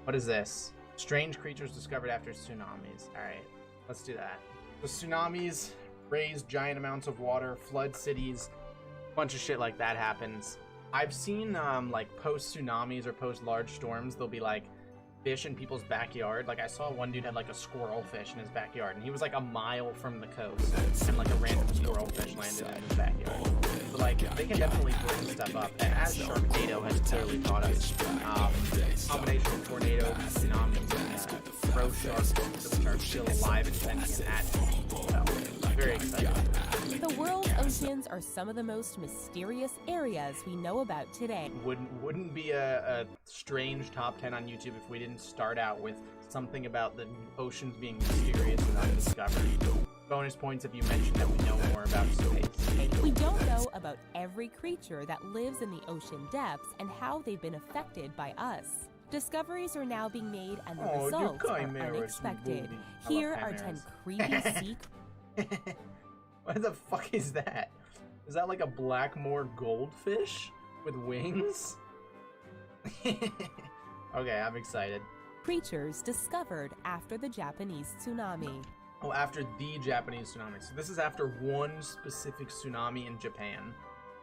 What is this? Strange creatures discovered after tsunamis. Alright, let's do that. The tsunamis raise giant amounts of water, flood cities, a bunch of shit like that happens. I've seen like post tsunamis or post large storms, there'll be like fish in people's backyard. Like I saw one dude had like a squirrel fish in his backyard, and he was like a mile from the coast, and like a random squirrel fish landed in his backyard. So like they can definitely bring stuff up, and as Sharknado has clearly taught us, combination of tornadoes, tsunamis, and throw sharks, which are still alive and sentient at so very excited. The world's oceans are some of the most mysterious areas we know about today. Wouldn't be a strange top 10 on YouTube if we didn't start out with something about the oceans being mysterious and undiscovered. Bonus points if you mention that we know more about space. We don't know about every creature that lives in the ocean depths and how they've been affected by us. Discoveries are now being made and the results are unexpected. Here are 10 creepy sea What the fuck is that? Is that like a Blackmore goldfish with wings? Okay, I'm excited. creatures discovered after the Japanese tsunami. Oh, after the Japanese tsunami. So this is after one specific tsunami in Japan.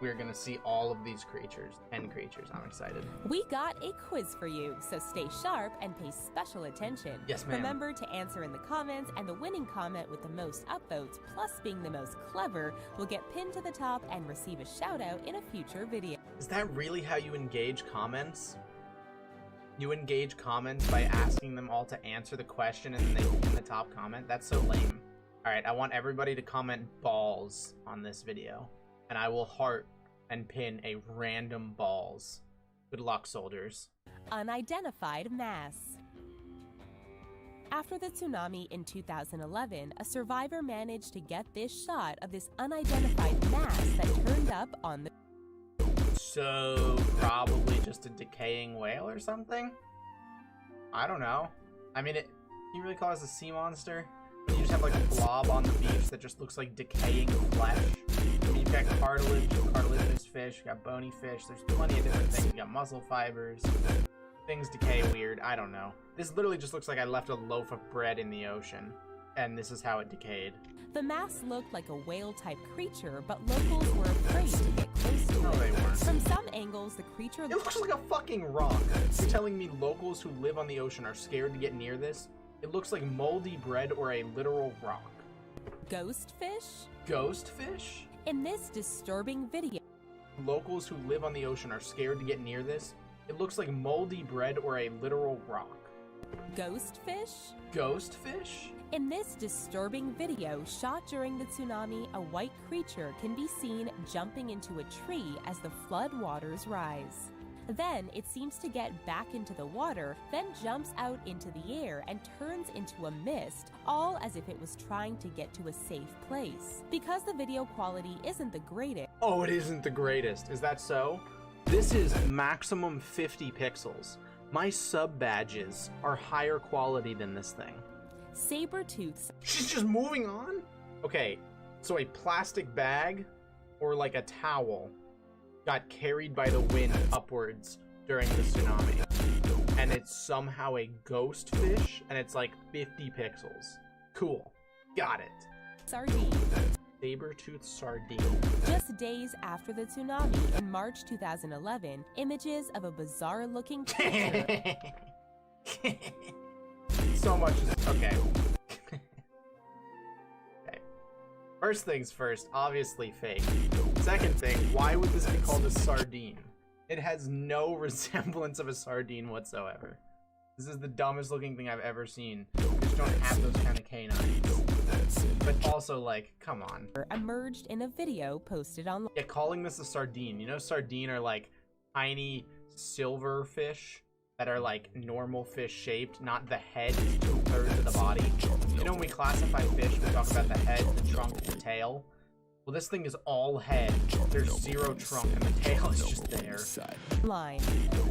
We're gonna see all of these creatures. 10 creatures. I'm excited. We got a quiz for you, so stay sharp and pay special attention. Yes, ma'am. Remember to answer in the comments, and the winning comment with the most upvotes, plus being the most clever, will get pinned to the top and receive a shout out in a future video. Is that really how you engage comments? You engage comments by asking them all to answer the question and then they pin the top comment? That's so lame. Alright, I want everybody to comment balls on this video. And I will heart and pin a random balls. Good luck, soldiers. Unidentified mass. After the tsunami in 2011, a survivor managed to get this shot of this unidentified mass that turned up on the... So, probably just a decaying whale or something? I don't know. I mean, can you really call this a sea monster? You just have like a blob on the beach that just looks like decaying flesh. I mean, you've got cartilaginous fish, you've got bony fish, there's plenty of different things. You got muscle fibers, things decay weird, I don't know. This literally just looks like I left a loaf of bread in the ocean, and this is how it decayed. The mass looked like a whale-type creature, but locals were afraid to get close to it. No, they weren't. From some angles, the creature... It looks like a fucking rock. You're telling me locals who live on the ocean are scared to get near this? It looks like moldy bread or a literal rock. Ghost fish? Ghost fish? In this disturbing video... Locals who live on the ocean are scared to get near this? It looks like moldy bread or a literal rock. Ghost fish? Ghost fish? In this disturbing video shot during the tsunami, a white creature can be seen jumping into a tree as the flood waters rise. Then it seems to get back into the water, then jumps out into the air and turns into a mist, all as if it was trying to get to a safe place. Because the video quality isn't the greatest... Oh, it isn't the greatest. Is that so? This is maximum 50 pixels. My sub badges are higher quality than this thing. Saber-tooth... She's just moving on? Okay, so a plastic bag or like a towel got carried by the wind upwards during the tsunami. And it's somehow a ghost fish, and it's like 50 pixels. Cool. Got it. Sardine. Saber-tooth sardine. Just days after the tsunami in March 2011, images of a bizarre-looking creature... So much is... Okay. Okay. First things first, obviously fake. Second thing, why would this be called a sardine? It has no resemblance of a sardine whatsoever. This is the dumbest looking thing I've ever seen. They just don't have those kind of canines. But also, like, come on. ...emerged in a video posted online. Yeah, calling this a sardine. You know, sardine are like tiny silver fish that are like normal fish shaped, not the head is 2/3 of the body. You know, when we classify fish, we talk about the head, the trunk, the tail. Well, this thing is all head. There's zero trunk, and the tail is just there. Line.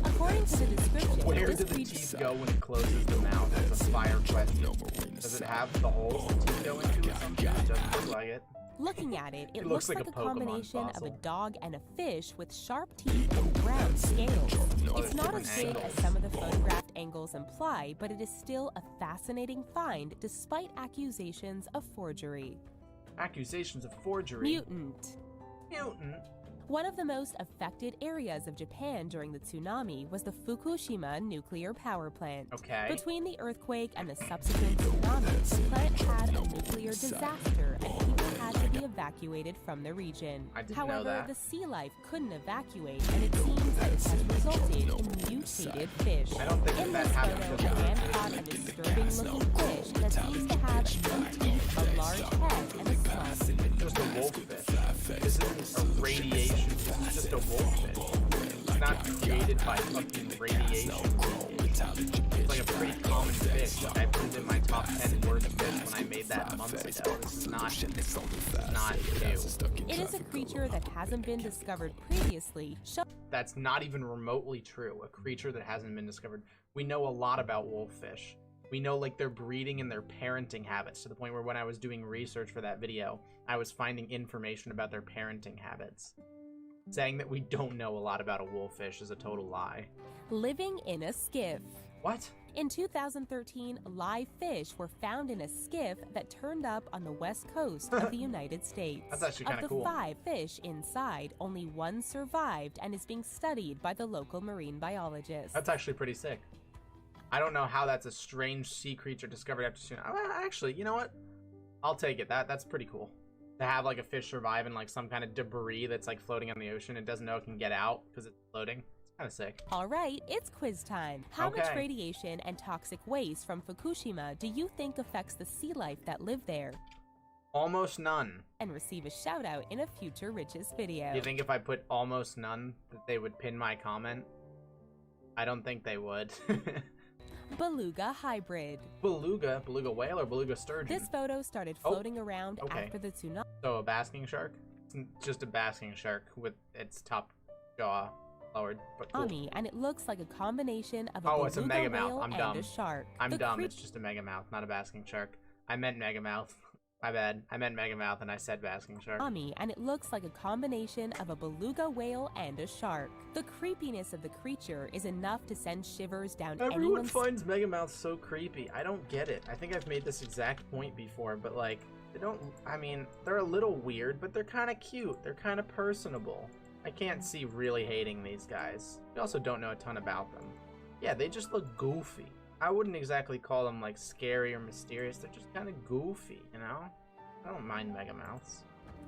A According to the description, Where this do the creature teeth go when it closes the mouth? That's a fire question. Does it have the holes the teeth go into or something? It doesn't look like it. Looking at it, it looks looks like like a a Pokemon combination of a fossil. dog and a fish with sharp teeth and brown scales. It's not as big as some of the photographed angles imply, but it is still a fascinating find despite accusations of forgery. Accusations of forgery. Mutant. Mutant. One of the most affected areas of Japan during the tsunami was the Fukushima nuclear power plant. Okay. Between the earthquake and the subsequent tsunami, the plant had a nuclear disaster and people had to be evacuated from the region. I didn't However, know that. the sea life couldn't evacuate, and it seems that it has resulted in mutated fish. I don't think In that this happened photo, to a the man fish. caught a disturbing-looking fish that seems to have no teeth, a large head, and a snout. Just a wolffish. This isn't a radiation. This is just a wolffish. It's not created by fucking radiation. It's like a pretty common fish. Like I put it in my top 10 worst fish when I made that months ago. This is not new. It is a creature that hasn't been discovered previously. That's not even remotely true. A creature that hasn't been discovered. We know a lot about wolffish. We know like their breeding and their parenting habits to the point where when I was doing research for that video, I was finding information about their parenting habits. Saying that we don't know a lot about a wolffish is a total lie. Living in a skiff. What? In 2013, live fish were found in a skiff that turned up on the west coast of the United States. That's actually kind of cool. Of the 5 fish inside, only 1 survived and is being studied by the local marine biologists. That's actually pretty sick. I don't know how that's a strange sea creature discovered after tsunami. Actually, you know what? I'll take it. That's pretty cool. To have like a fish survive in like some kind of debris that's like floating on the ocean and doesn't know it can get out because it's floating. It's kind of sick. All right, it's quiz time. How much Okay. radiation and toxic waste from Fukushima do you think affects the sea life that live there? Almost none. And receive a shout out in a future Riches video. You think if I put almost none that they would pin my comment? I don't think they would. Beluga hybrid. Beluga whale or beluga sturgeon? This photo started Oh, floating around okay. after the tsunami. So a basking shark? It's just a basking shark with its top jaw lowered, but cool. And it looks like a combination of a Oh, beluga it's a megamouth. whale I'm and dumb. a shark. I'm The dumb. cre- It's just a megamouth, not a basking shark. I meant megamouth. My bad. I meant megamouth and I said basking shark. and it looks like a combination of a beluga whale and a shark. The creepiness of the creature is enough to send shivers down Everyone anyone's finds megamouths so creepy. I don't get it. I think I've made this exact point before, but like, they don't, I mean, they're a little weird, but they're kind of cute. They're kind of personable. I can't see really hating these guys. We also don't know a ton about them. Yeah, they just look goofy. I wouldn't exactly call them like scary or mysterious. They're just kind of goofy, you know? I don't mind megamouths.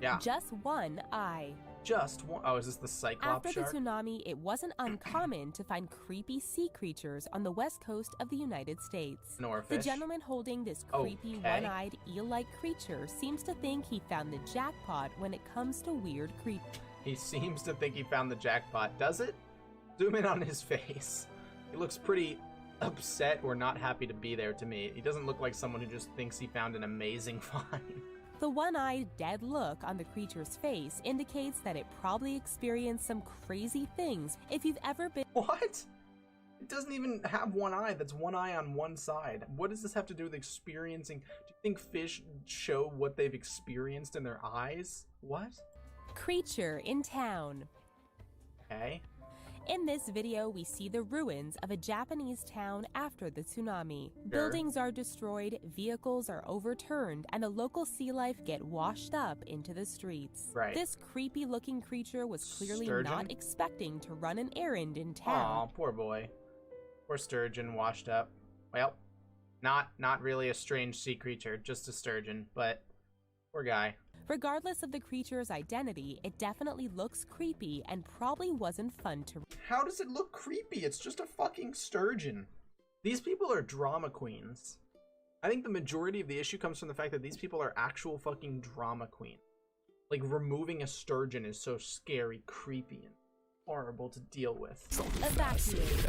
Yeah, just one eye. just one. Oh, is this the Cyclops After shark? the tsunami, it wasn't uncommon to find creepy sea creatures on the west coast of the United States. Nor The fish. gentleman holding this creepy Okay. one-eyed eel-like creature seems to think he found the jackpot when it comes to weird creatures. He seems to think he found the jackpot. Does it? Zoom in on his face. He looks pretty upset or not happy to be there to me. He doesn't look like someone who just thinks he found an amazing find. The one-eyed dead look on the creature's face indicates that it probably experienced some crazy things. If you've ever been What? It doesn't even have one eye. That's one eye on one side. What does this have to do with experiencing? Do you think fish show what they've experienced in their eyes? What? creature in town. Okay. In this video, we see the ruins of a Japanese town after the tsunami. Sure. Buildings are destroyed, vehicles are overturned, and the local sea life get washed up into the streets. Right. This creepy-looking creature was clearly Sturgeon? not expecting to run an errand in Aw, town. poor boy. Poor sturgeon washed up. Well, not really a strange sea creature, just a sturgeon, but poor guy. Regardless of the creature's identity, it definitely looks creepy and probably wasn't fun to read. How does it look creepy? It's just a fucking sturgeon. These people are drama queens. I think the majority of the issue comes from the fact that these people are actual fucking drama queens. Like, removing a sturgeon is so scary, creepy, and horrible to deal with. Evacuate?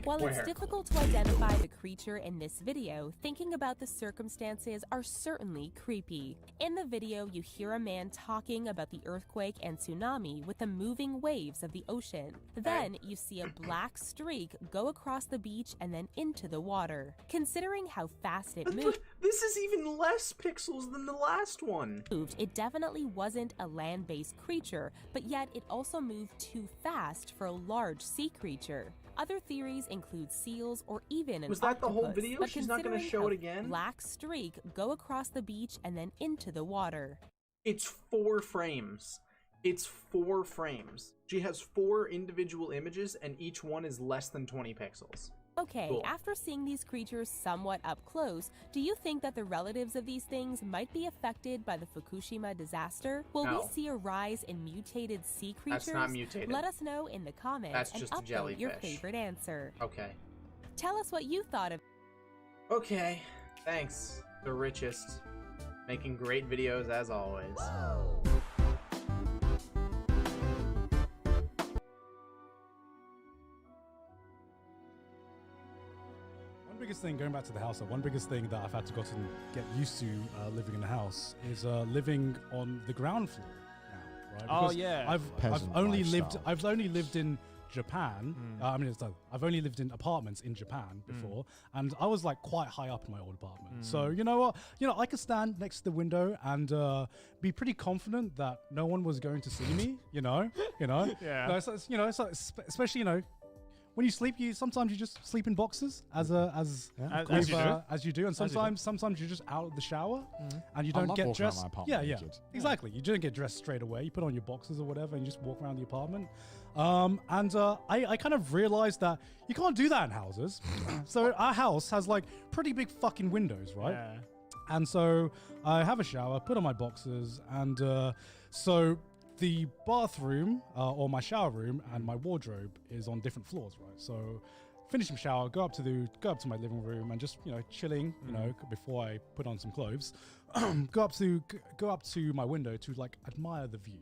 While Where? it's difficult to identify the creature in this video, thinking about the circumstances are certainly creepy. In the video, you hear a man talking about the earthquake and tsunami with the moving waves of the ocean. Then you see a black streak go across the beach and then into the water. Considering how fast it moved, This is even less pixels than the last one. it definitely wasn't a land-based creature, but yet it also moved too fast for a large sea creature. Other theories include seals or even an Was that the whole octopus, video? but She's not gonna considering show how it again? Black streak go across the beach and then into the water. It's 4 frames. It's 4 frames. She has 4 individual images, and each one is less than 20 pixels. Okay, Cool. after seeing these creatures somewhat up close, do you think that the relatives of these things might be affected by the Fukushima disaster? Will No. we see a rise in mutated sea creatures? That's not mutated. Let us know in the comments That's and just a upvote your jellyfish. favorite answer. Okay. Tell us what you thought of. Okay. Thanks. The richest. Making great videos as always. One biggest thing, going back to the house, one biggest thing that I've had to get used to living in the house is living on the ground floor now, right? Oh, Because yeah. I've Peasant only lifestyle. lived in Japan. I've only lived in apartments in Japan before, and I was like quite high up in my old apartment. So you know what? I could stand next to the window and be pretty confident that no one was going to see me. Yeah. Especially when you sleep, sometimes you just sleep in boxes as you do, and sometimes you're just out of the shower and you I don't love get walking around dressed. my apartment Yeah, naked. exactly. You don't get dressed straight away. You put on your boxes or whatever, and you just walk around the apartment. I kind of realized that you can't do that in houses. So our house has like pretty big fucking windows, right? Yeah. And so I have a shower, put on my boxers, and so the bathroom or my shower room and my wardrobe is on different floors, right? So finishing shower, go up to my living room and just chilling, before I put on some clothes. go up to my window to like admire the view,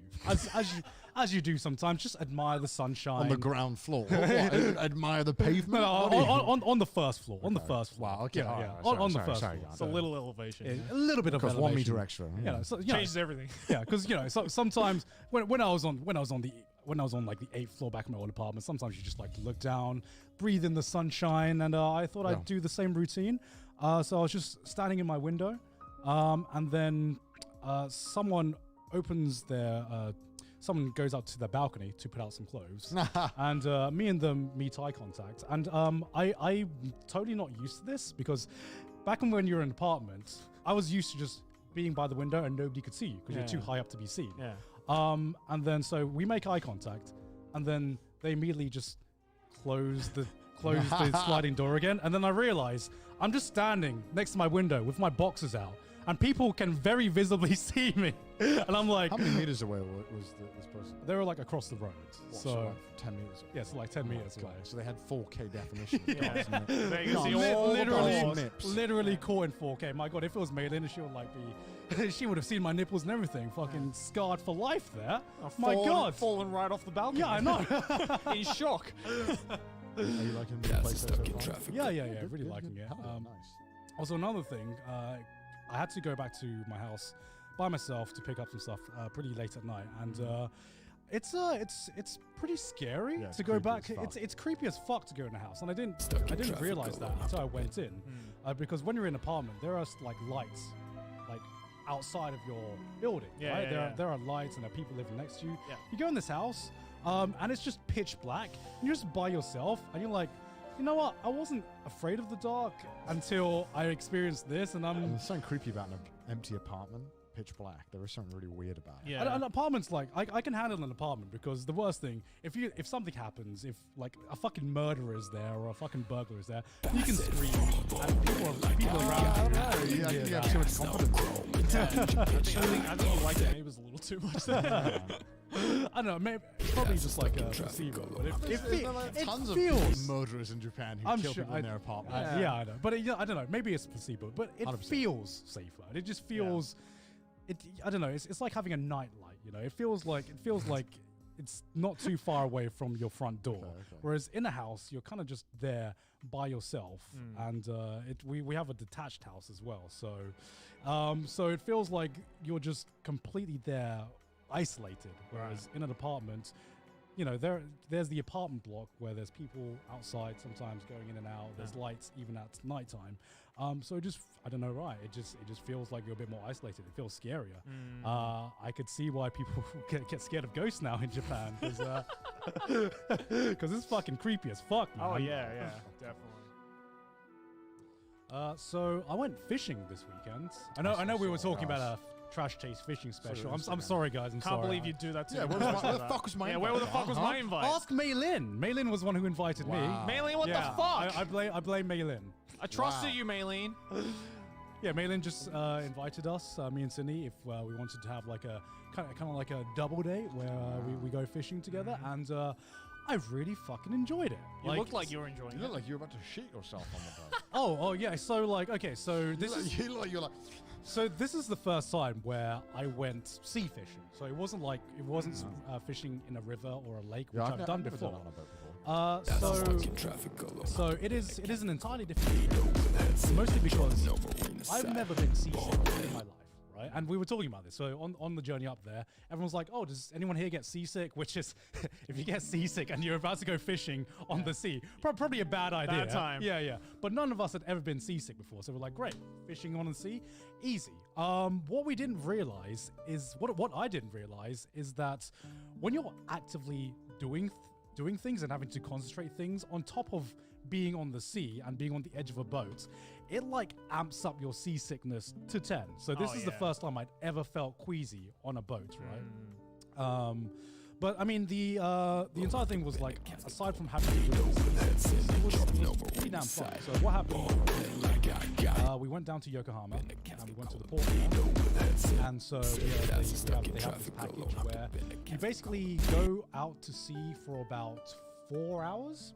as you do sometimes. Just admire the sunshine On the ground floor. What, admire the pavement? No, What do you- on the first floor. On the first floor. Wow, okay. Yeah, all yeah. right, On the sorry, first sorry, floor. yeah. It's a little elevation. A little bit of Because 1 elevation. meter extra. Changes everything. Yeah, because so, sometimes when I was on like the 8th floor back in my old apartment, sometimes you just like to look down, breathe in the sunshine, and I thought I'd do the same routine. So I was just standing in my window, and then someone goes out to their balcony to put out some clothes, and me and them meet eye contact, and I'm totally not used to this because back when you're in an apartment, I was used to just being by the window and nobody could see you because you're too high up to be seen. Yeah. And then so we make eye contact, and then they immediately just close the sliding door again, and then I realize I'm just standing next to my window with my boxers out, and people can very visibly see me, and I'm like, How many meters away was this person? they were like across the road, What, so like 10 meters away? yeah, so like 10 Oh my meters God. away. So they had 4K definition. Yeah. There you No, can see li- all the literally- balls. nips. Literally caught in 4K. My God, if it was Maylin, she would like be, she would have seen my nipples and everything, fucking scarred for life there. My God. Falling right off the balcony. Yeah, I know. In shock. Are you liking the place so far? Yeah, Good, really good, liking good. it. Hell, nice. Also, another thing, I had to go back to my house by myself to pick up some stuff pretty late at night, and it's pretty scary Yeah, it's to go creepy back. as fuck. It's creepy as fuck to go in a house, and I didn't realize that until I went in, because when you're in an apartment, there are like lights, like outside of your building, Yeah, right? yeah, There are lights, and there are people living next to you. Yeah. You go in this house, and it's just pitch black. And you're just by yourself, and you're like, you know what? I wasn't afraid of the dark until I experienced this, and And there's something creepy about an empty apartment, pitch black. There is something really weird about it. Yeah. An apartment's like I can handle an apartment because the worst thing if something happens, if like a fucking murderer is there or a fucking burglar is there, you can scream and people around you. Yeah, hear you that. have too much confidence. I think you like the neighbors a little too much. I don't know, maybe it's probably just like a placebo, but it Tons feels. of murderers in Japan who I'm kill sure people in their apartment. Yeah, I know, but I don't know. Maybe it's placebo, but it 100%. feels safer. It just feels. I don't know. It's like having a nightlight. You know, it feels like it's not too far away from your front door. Okay. Whereas in a house, you're kind of just there by yourself, and we have a detached house as well. So it feels like you're just completely there, isolated. Whereas in an apartment, you know, there's the apartment block where there's people outside sometimes going in and out. There's lights even at nighttime. So it just, I don't know, right? It just feels like you're a bit more isolated. It feels scarier. I could see why people get scared of ghosts now in Japan, because it's fucking creepy as fuck, man. Oh yeah, definitely. So I went fishing this weekend. I know we were talking about a trash taste fishing special. I'm sorry, guys. I'm Can't sorry. believe you do that to Yeah, me. where the fuck was my Yeah, invite? where the fuck was my invite? Ask Maylin. Maylin was the one who invited Wow. me. Maylene, what Yeah, the fuck? I blame Maylin. I trusted Wow. you, Maylene. Yeah, Maylin just invited us, me and Sydney, if we wanted to have like a kind of like a double date where we go fishing together, and I really fucking enjoyed it. You looked like you were enjoying You it. look like you were about to shit yourself on the boat. Oh yeah. So like, okay, so this is you look like you're like. so this is the first time where I went sea fishing. So it wasn't fishing in a river or a lake, which I've done never before. on a boat before. So it is an entirely different experience, mostly because I've never been seasick in my life, right? And we were talking about this. So on the journey up there, everyone's like, "Oh, does anyone here get seasick?" Which is, if you get seasick and you're about to go fishing on the sea, probably a bad idea. Bad time. Yeah. But none of us had ever been seasick before, so we're like, "Great, fishing on the sea, easy." What we didn't realize is what I didn't realize is that when you're actively doing things and having to concentrate things on top of being on the sea and being on the edge of a boat, it like amps up your seasickness to 10. So this is the first time I'd ever felt queasy on a boat, right? But I mean, the entire thing was like, aside from having to do this, it was pretty damn fun. So what happened? We went down to Yokohama and we went to the port there. And so they have this package where you basically go out to sea for about 4 hours.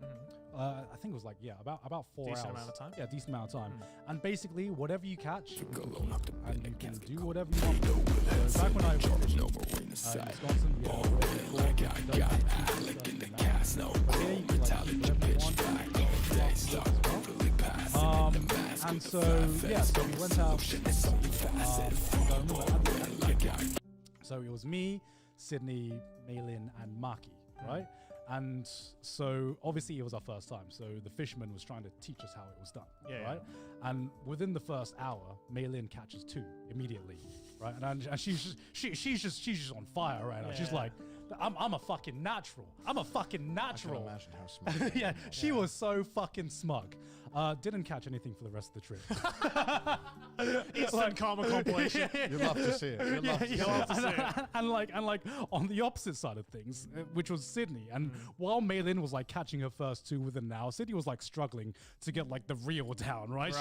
I think it was like, about 4 hours. Decent amount of time. Yeah, decent amount of time. And basically, whatever you catch, you can keep, and you can do whatever you want. So back when I was fishing in Wisconsin, we had and so we went out. So it was me, Sydney, Maylin, and Maki, right? And so obviously it was our first time. So the fisherman was trying to teach us how it was done, right? And within the first hour, Maylin catches 2 immediately, right? And she's just on fire right now. She's like, I'm a fucking natural. I'm a fucking natural. I can imagine how smart. Yeah, she was so fucking smug. Didn't catch anything for the rest of the trip. Instant karma compilation. You'd love to see it. You'd love to see it. And like on the opposite side of things, which was Sydney, and while Maylin was like catching her first 2 within an hour, Sydney was like struggling to get like the reel down, right?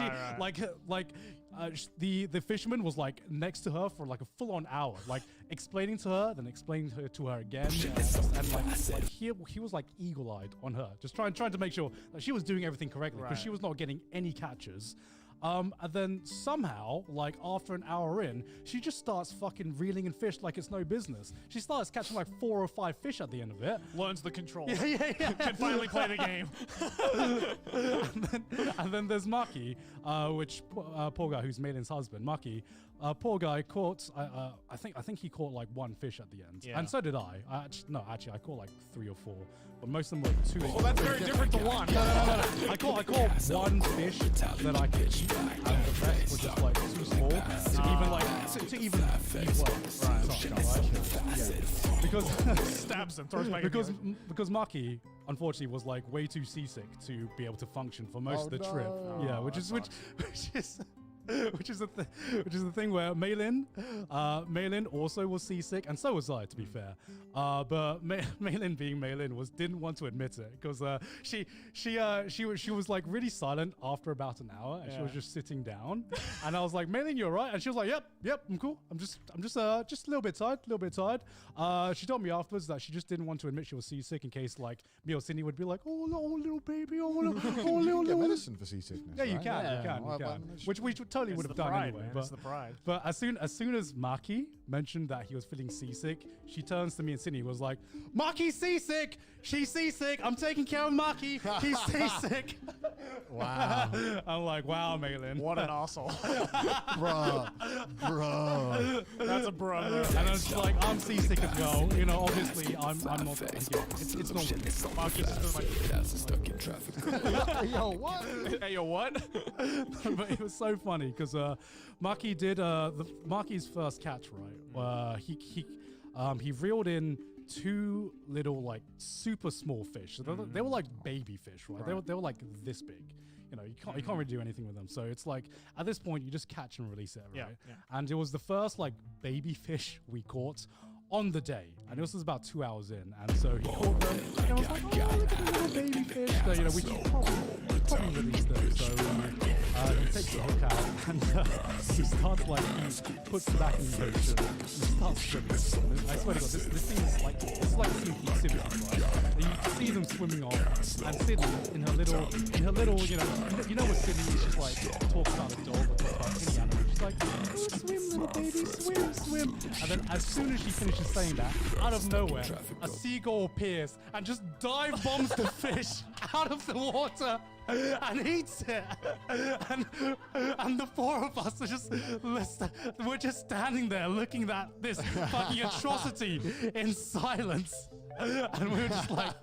The fisherman was like next to her for like a full-on hour, like explaining to her, then explaining to her again, and like he was like eagle-eyed on her, just trying to make sure that she was doing everything correctly, because she was not getting any catches. And then somehow, like after an hour in, she just starts fucking reeling in fish like it's no business. She starts catching like 4 or 5 fish at the end of it. Learns the control. Yeah. Can finally play the game. and then there's Maki, which poor guy who's Maylin's husband. Maki, poor guy caught. I think he caught like 1 fish at the end, and so did I. Actually, I caught like 3 or 4, but most of them were 2. Well, that's very different to 1. I caught 1 fish that I could eat, and the rest was just like too small to even eat well. Right? Because Stabs him, throws back because Maki unfortunately was like way too seasick to be able to function for most of the trip. Yeah, which is the thing where Maylin also was seasick, and so was I, to be fair. But Maylin, being Maylin, didn't want to admit it, because she was like really silent after about an hour, and she was just sitting down. And I was like, Maylin, you alright? And she was like, yep, I'm cool. I'm just a little bit tired. She told me afterwards that she just didn't want to admit she was seasick in case like me or Sydney would be like, oh little baby, oh little You can get medicine for seasickness. Yeah, you right? can. Which we totally totally It's would the have done pride, anyway. man. But It's the pride. But as soon as Maki mentioned that he was feeling seasick, she turns to me and Sydney was like, "Maki's seasick. She's seasick. I'm taking care of Maki. He's seasick." Wow. I'm like, "Wow, Malin." What an asshole. Bro. That's a bro. And I was just like, "I'm seasick as well. You know, obviously, I'm not. Like, it's not." Marcus is my Yo, what? Hey, yo, what? But it was so funny because Maki did Maki's first catch, right? He reeled in two little like super small fish. So they were like baby fish, right? They were like this big. You know, you can't really do anything with them. So it's like at this point you just catch and release it, right? Yeah. And it was the first like baby fish we caught on the day, and this was about 2 hours in, and so he caught them, and I was like, "Oh, look at the little baby fish!" So, you know, we should probably release them. So he takes the hook out, and he starts like he puts it back in the ocean. He starts swimming. I swear to God, this thing is like it's like a scene from Sydney, right? And you can see them swimming off, and Sydney in her little, you know what Sydney is? She's like talks about a dog or talks about any animal. She's like, "Oh, swim, little baby, swim." And then as soon as she finishes saying that, out of nowhere, a seagull appears and just dive bombs the fish out of the water and eats it. And the four of us are we're just standing there looking at this fucking atrocity in silence. And we were just like,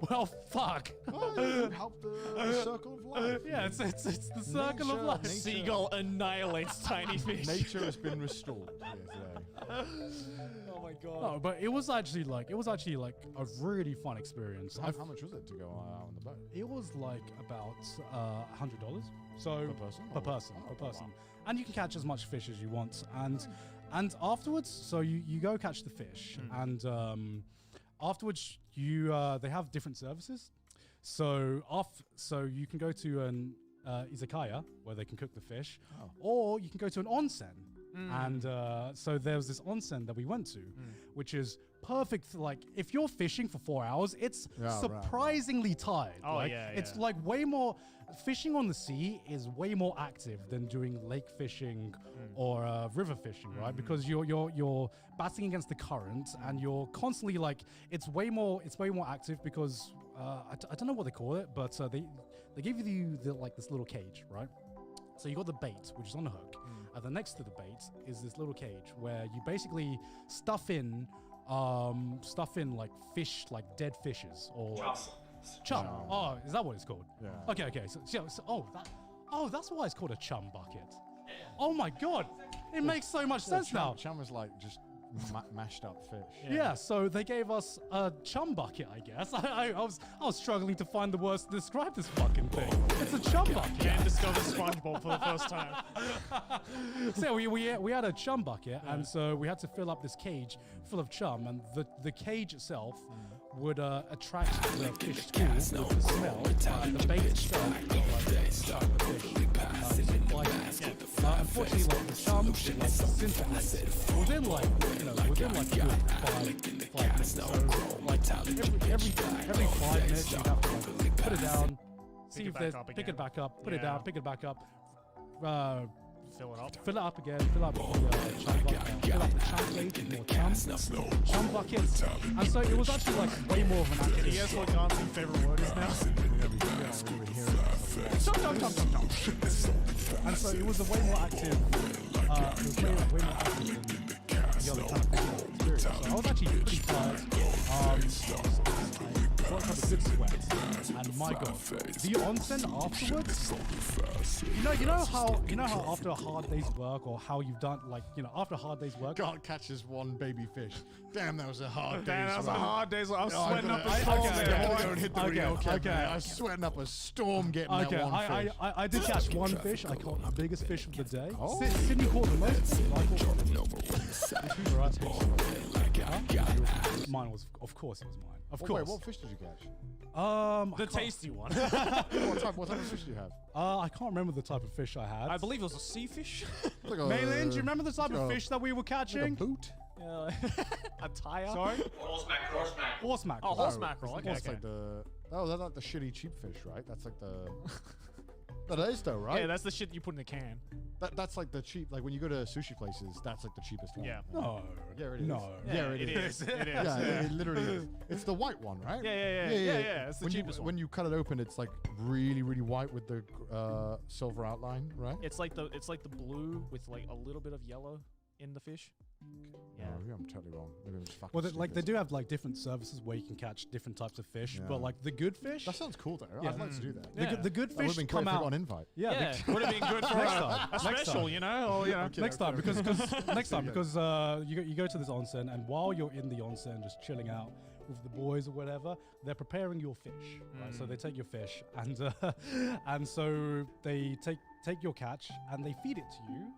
well, fuck. Oh, help the circle of life. Yeah, it's the circle of Nature- life. nature- Seagull annihilates tiny fish. Nature has been restored here today. Oh my god. No, but it was actually like a really fun experience. How much was it to go out on the boat? It was like about $100. So Per person? Per Or- person. oh, Per person. wow. And you can catch as much fish as you want. And afterwards, so you go catch the fish, and afterwards they have different services. So you can go to an izakaya where they can cook the fish, or you can go to an onsen. And so there was this onsen that we went to, which is perfect. Like if you're fishing for 4 hours, it's surprisingly tired. Oh, like, yeah, it's yeah. like way more. Fishing on the sea is way more active than doing lake fishing or river fishing, right? Because you're batting against the current and you're constantly like it's way more active because I don't know what they call it, but they give you this little cage, right? So you got the bait, which is on the hook, and then next to the bait is this little cage where you basically stuff in like fish, like dead fishes or chum. Oh, is that what it's called? Yeah. Okay. That's why it's called a chum bucket. Oh my god, it makes so much sense now. Chum is like just mashed up fish. Yeah, so they gave us a chum bucket, I guess. I was struggling to find the words to describe this fucking thing. It's a chum bucket. Can't discover SpongeBob for the first time. So we had a chum bucket, and so we had to fill up this cage full of chum, and the cage itself would attract the fish school with the smell, and the bait itself would the fish. Unfortunately, like the chum, like synthesis, within like a good 5 minutes. So like every 5 minutes you have to like, put it down, see if there's pick it back up, put it down, pick it back up. Fill it up. Fill it up again, fill up the chum bucket, fill up the chum plate with more chum buckets. And so it was actually like way more of an activity. You guess what Gaunt's favorite word is now? Chum. And so it was a way more active, it was way more active than the other kind of fishing experience. So I was actually pretty tired. I got a good sweat, and my god, the onsen afterwards. You know how after a hard day's work, or how you've done after a hard day's work. Can't catch this one baby fish. Damn, that was a hard Damn, day's that was a work. hard day. I was Oh, sweating up a I storm. gotta go and hit the Okay, Rio Cap, okay. man. I was sweating up a storm getting that one fish. I did catch one fish. I caught the biggest fish of the day. Oh. Sydney caught the most. I caught mine was, of course, it was mine. Of Oh, course. wait, what fish did you catch? The tasty one. What type of fish do you have? I can't remember the type of fish I had. I believe it was a sea fish. Like a, Malin, do you remember the type of fish that we were like a catching? boot? A tire. Sorry? Horse mackerel. Horse mackerel. Horse mackerel. Okay, That's okay. like the that's like the shitty cheap fish, right? That's like the That is though, right? Yeah, that's the shit you put in a can. That's like the cheap. Like when you go to sushi places, that's like the cheapest one. Yeah. No. Yeah, it is. No. Yeah, it is. It is. Yeah, it literally is. It's the white one, right? Yeah. It's the When cheapest one. when you cut it open, it's like really, really white with the silver outline, right? It's like the blue with like a little bit of yellow in the fish. Yeah. Oh, maybe I'm totally wrong. Maybe I'm just fucking Well, like they stupid. do have like different services where you can catch different types of fish, Yeah. but like the good fish, That sounds cool though. Yeah. I'd like to do that. Yeah. the good That would fish have been come great if we got out. an invite. Yeah, Would have been good for Next a time. Next special, time. you know? Or, you know. Okay, next time, okay. because next time Yeah. because you go to this onsen, and while you're in the onsen, just chilling out with the boys or whatever, they're preparing your fish. Right? So they take your fish, and so they take your catch and they feed it to you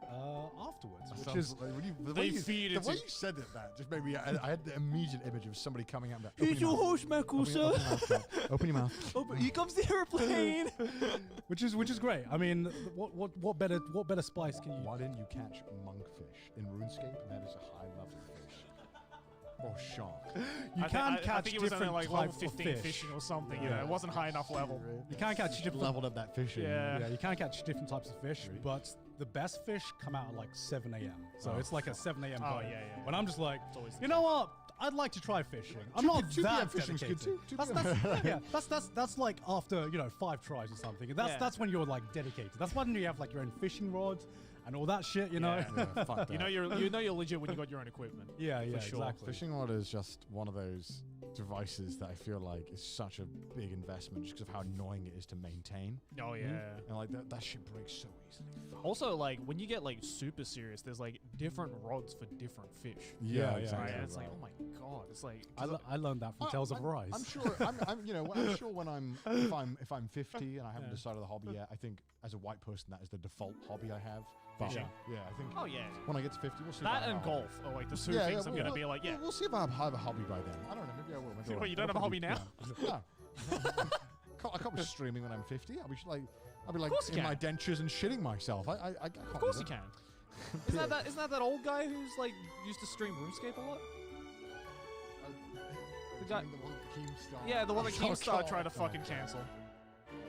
afterwards, That which sounds is like when you, the They way you, feed the it way to- you said it. That just made me. I had the immediate image of somebody coming out. Who's your host, Michael, sir? Open your mouth. Oh, here comes the airplane. which is great. I mean, what better spice can you? Why didn't you catch monkfish in RuneScape? And that is a high level fish. Or shark. You can catch I think it was only different like level types of 15 fish. fishing or something. Yeah. You know, it wasn't high enough level. You can catch Just different. leveled up that fishing. Yeah. Yeah, you can catch different types of fish, but the best fish come out at like 7 a.m. So it's like a 7 a.m. Oh, boat. yeah. When I'm just like, It's always the you know what? I'd like to try fishing. I'm 2 not p.m. that fishing's good dedicated. too. 2 That's, p.m. yeah, that's like after 5 tries or something. That's when you're like dedicated. That's when you have like your own fishing rods and all that shit. You know. Yeah, fuck that. You know you're legit when you got your own equipment. Yeah, For sure. exactly. Fishing rod is just one of those devices that I feel like is such a big investment just because of how annoying it is to maintain. Oh yeah. And like that shit breaks so easily. Fuck. Also, like when you get like super serious, there's like different rods for different fish. Yeah, exactly. Right? And it's right. like, oh my god, it's like I learned that from Tales of Rise. I'm sure. I'm sure when if I'm 50 and I haven't decided the hobby yet, I think as a white person that is the default hobby I have. But Fishing. yeah, I think oh yeah. when I get to 50, we'll see. That if I and have golf are like the two Yeah, things yeah, I'm gonna be like, yeah. We'll see if I have a hobby by then. I don't know. Maybe I will. Maybe I What, won't. you don't have a hobby now? No. I can't be streaming when I'm 50. I'll be like course you in my can. dentures and shitting myself. I can't. Of course do you that. can. Isn't that that old guy who's like used to stream RuneScape a lot? The guy- The one that Keemstar. Yeah, the one that Oh, Keemstar God. tried to fucking cancel.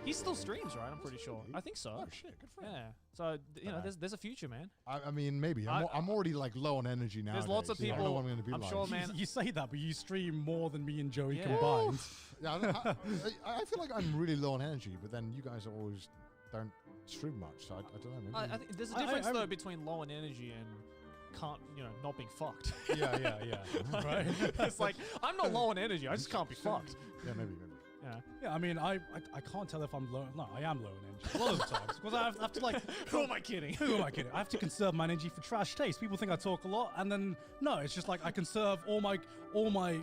He still streams, right? I'm pretty sure. I think so. Oh shit, good for him. Yeah. So there's a future, man. I mean, maybe. I'm already like low on energy now. There's lots of I don't know people- what I'm going to be I'm like. sure, man. You say that, but you stream more than me and Joey Yeah. combined. Yeah, I feel like I'm really low on energy, but then you guys always don't stream much, so I don't know. Maybe. I think there's a I- difference I'm- though between low on energy and not being fucked. yeah, right. It's like I'm not low on energy. I just can't be fucked. yeah, maybe. Yeah. Yeah, I mean, I can't tell if I'm low. No, I am low in energy a lot of the times because I have to like. Who am I kidding? Who am I kidding? I have to conserve my energy for trash taste. People think I talk a lot, and then no, it's just like I conserve all my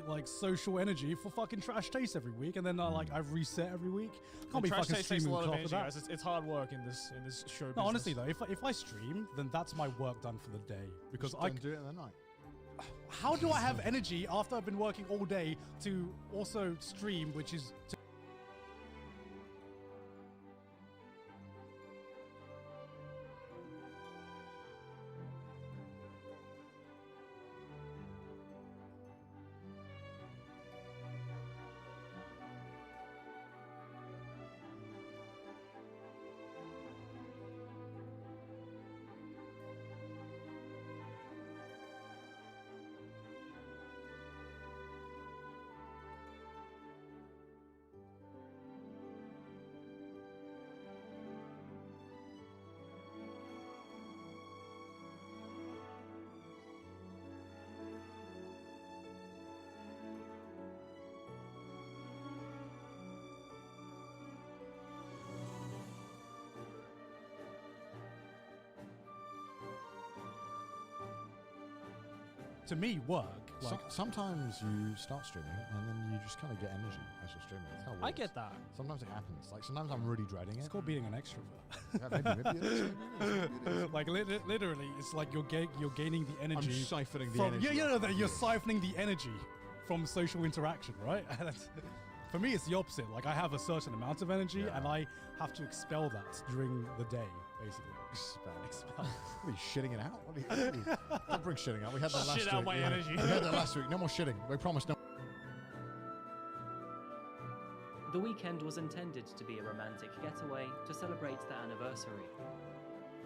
like social energy for fucking trash taste every week, and then I reset every week. Can't be Trash fucking taste takes a streaming lot of half energy, that. guys. It's hard work in this show business. No, honestly though, if I stream, then that's my work done for the day because Just I. don't do it in the night. How do I have energy after I've been working all day to also stream, which is. To me, work. Like, Sometimes you start streaming and then you just kind of get energy as you're streaming. It's kind of I weird. get that. Sometimes it happens. Like sometimes I'm really dreading it's it. called being an extrovert. Yeah, maybe it is. Maybe it is. Like literally, it's like you're gaining the I'm energy. siphoning the from, energy. You're siphoning the energy from social interaction, right? And for me, it's the opposite. Like I have a certain amount of energy, Yeah. and I have to expel that during the day, basically. Expel. What are you shitting it out? What are you, don't bring shitting out. We had that last Shit week. out my Yeah. energy. We had that last week. No more shitting. We promised no. The weekend was intended to be a romantic getaway to celebrate their anniversary.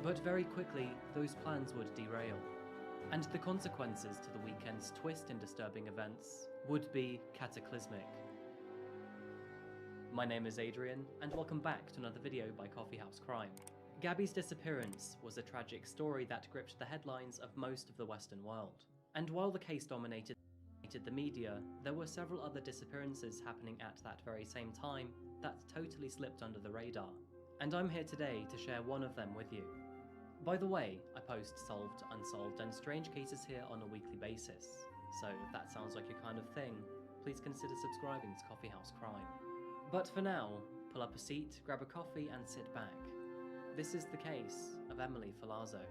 But very quickly, those plans would derail, and the consequences to the weekend's twist and disturbing events would be cataclysmic. My name is Adrian, and welcome back to another video by Coffeehouse Crime. Gabby's disappearance was a tragic story that gripped the headlines of most of the Western world. And while the case dominated the media, there were several other disappearances happening at that very same time that totally slipped under the radar. And I'm here today to share one of them with you. By the way, I post solved, unsolved, and strange cases here on a weekly basis. So if that sounds like your kind of thing, please consider subscribing to Coffeehouse Crime. But for now, pull up a seat, grab a coffee, and sit back. This is the case of Emily Filazzo.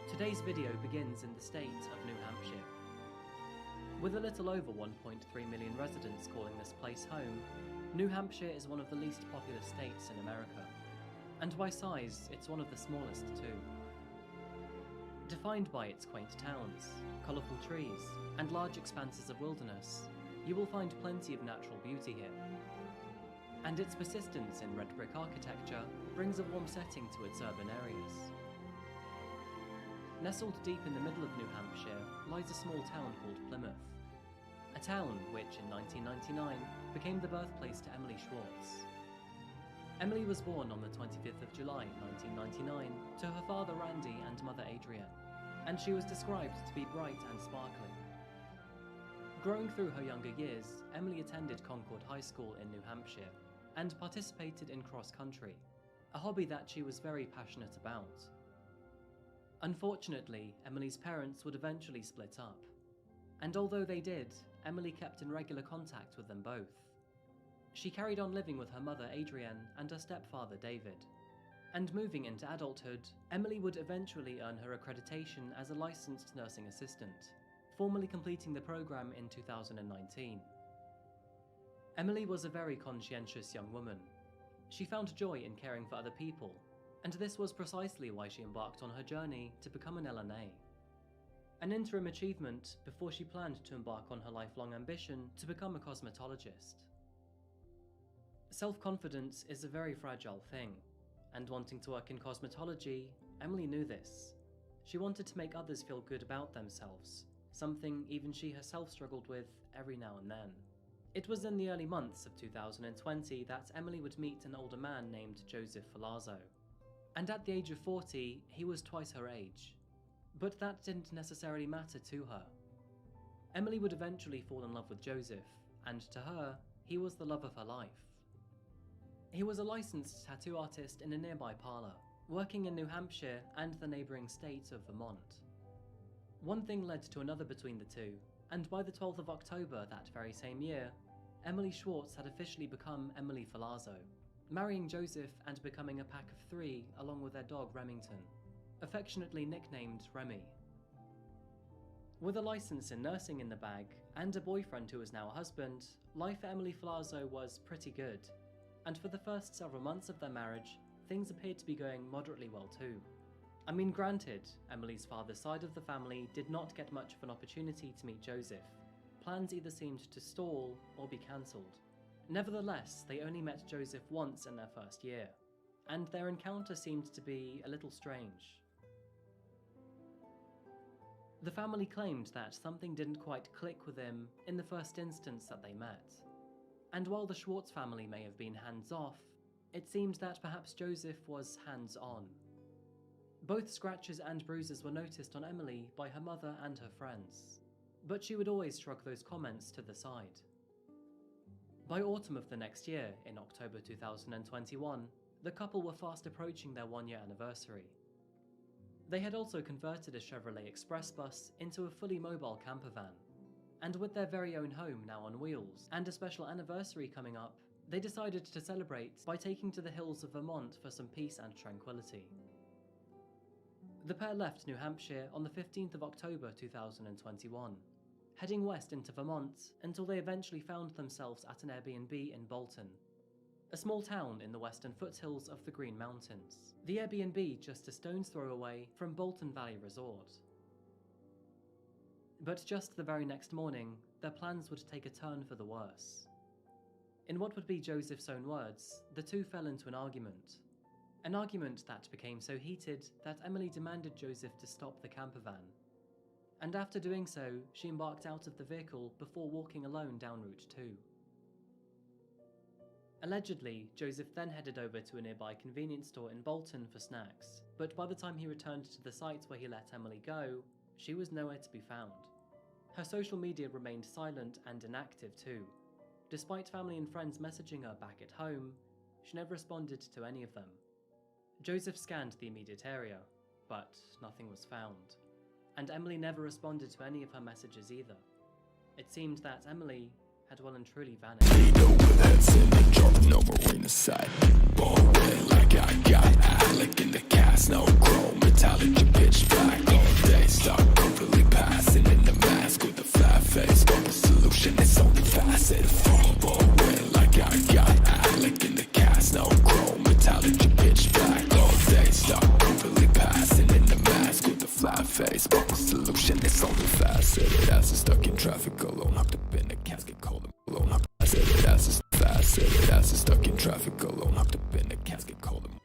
Today's video begins in the state of New Hampshire. With a little over 1.3 million residents calling this place home, New Hampshire is one of the least populous states in America. And by size, it's one of the smallest too. Defined by its quaint towns, colourful trees, and large expanses of wilderness, you will find plenty of natural beauty here. And its persistence in red brick architecture brings a warm setting to its urban areas. Nestled deep in the middle of New Hampshire lies a small town called Plymouth. A town which, in 1999, became the birthplace to Emily Schwartz. Emily was born on the 25th of July 1999 to her father Randy and mother Adrienne, and she was described to be bright and sparkling. Growing through her younger years, Emily attended Concord High School in New Hampshire and participated in cross-country, a hobby that she was very passionate about. Unfortunately, Emily's parents would eventually split up, and although they did, Emily kept in regular contact with them both. She carried on living with her mother Adrienne and her stepfather David. And moving into adulthood, Emily would eventually earn her accreditation as a licensed nursing assistant, formally completing the program in 2019. Emily was a very conscientious young woman. She found joy in caring for other people, and this was precisely why she embarked on her journey to become an LNA. An interim achievement before she planned to embark on her lifelong ambition to become a cosmetologist. Self-confidence is a very fragile thing, and wanting to work in cosmetology, Emily knew this. She wanted to make others feel good about themselves, something even she herself struggled with every now and then. It was in the early months of 2020 that Emily would meet an older man named Joseph Filazzo. And at the age of 40, he was twice her age. But that didn't necessarily matter to her. Emily would eventually fall in love with Joseph, and to her, he was the love of her life. He was a licensed tattoo artist in a nearby parlour, working in New Hampshire and the neighbouring state of Vermont. One thing led to another between the two, and by the 12th of October that very same year, Emily Schwartz had officially become Emily Filazzo, marrying Joseph and becoming a pack of 3 along with their dog Remington, affectionately nicknamed Remy. With a license in nursing in the bag and a boyfriend who was now a husband, life for Emily Filazzo was pretty good. And for the first several months of their marriage, things appeared to be going moderately well too. I mean, granted, Emily's father's side of the family did not get much of an opportunity to meet Joseph. Plans either seemed to stall or be cancelled. Nevertheless, they only met Joseph once in their first year, and their encounter seemed to be a little strange. The family claimed that something didn't quite click with him in the first instance that they met. And while the Schwartz family may have been hands-off, it seemed that perhaps Joseph was hands-on. Both scratches and bruises were noticed on Emily by her mother and her friends, but she would always shrug those comments to the side. By autumn of the next year, in October 2021, the couple were fast approaching their 1-year anniversary. They had also converted a Chevrolet Express bus into a fully mobile camper van. And with their very own home now on wheels, and a special anniversary coming up, they decided to celebrate by taking to the hills of Vermont for some peace and tranquility. The pair left New Hampshire on the 15th of October 2021, heading west into Vermont until they eventually found themselves at an Airbnb in Bolton. a small town in the western foothills of the Green Mountains. The Airbnb just a stone's throw away from Bolton Valley Resort. But just the very next morning, their plans would take a turn for the worse. In what would be Joseph's own words, the two fell into an argument. An argument that became so heated that Emily demanded Joseph to stop the camper van. And after doing so, she embarked out of the vehicle before walking alone down Route 2. Allegedly, Joseph then headed over to a nearby convenience store in Bolton for snacks, but by the time he returned to the site where he let Emily go, she was nowhere to be found. Her social media remained silent and inactive too. Despite family and friends messaging her back at home, she never responded to any of them. Joseph scanned the immediate area, but nothing was found. And Emily never responded to any of her messages either. It seemed that Emily had well and truly vanished. No marina side. Ballin' like I got Alec in the cast. No chrome, metallic, pitch black. All day, start completely passing in the mask with a flat face. Got the solution, it's only facet. Ballin' like I got Alec in the cast. No chrome, metallic, pitch black. All day, start completely passing in the mask with a flat face. Got the solution, it's only faceted. Ass is stuck in traffic alone, hopped up in a casket, called him alone. Ass is faceted, ass is stuck in traffic alone, hopped up in a casket, called him.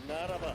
Naraba.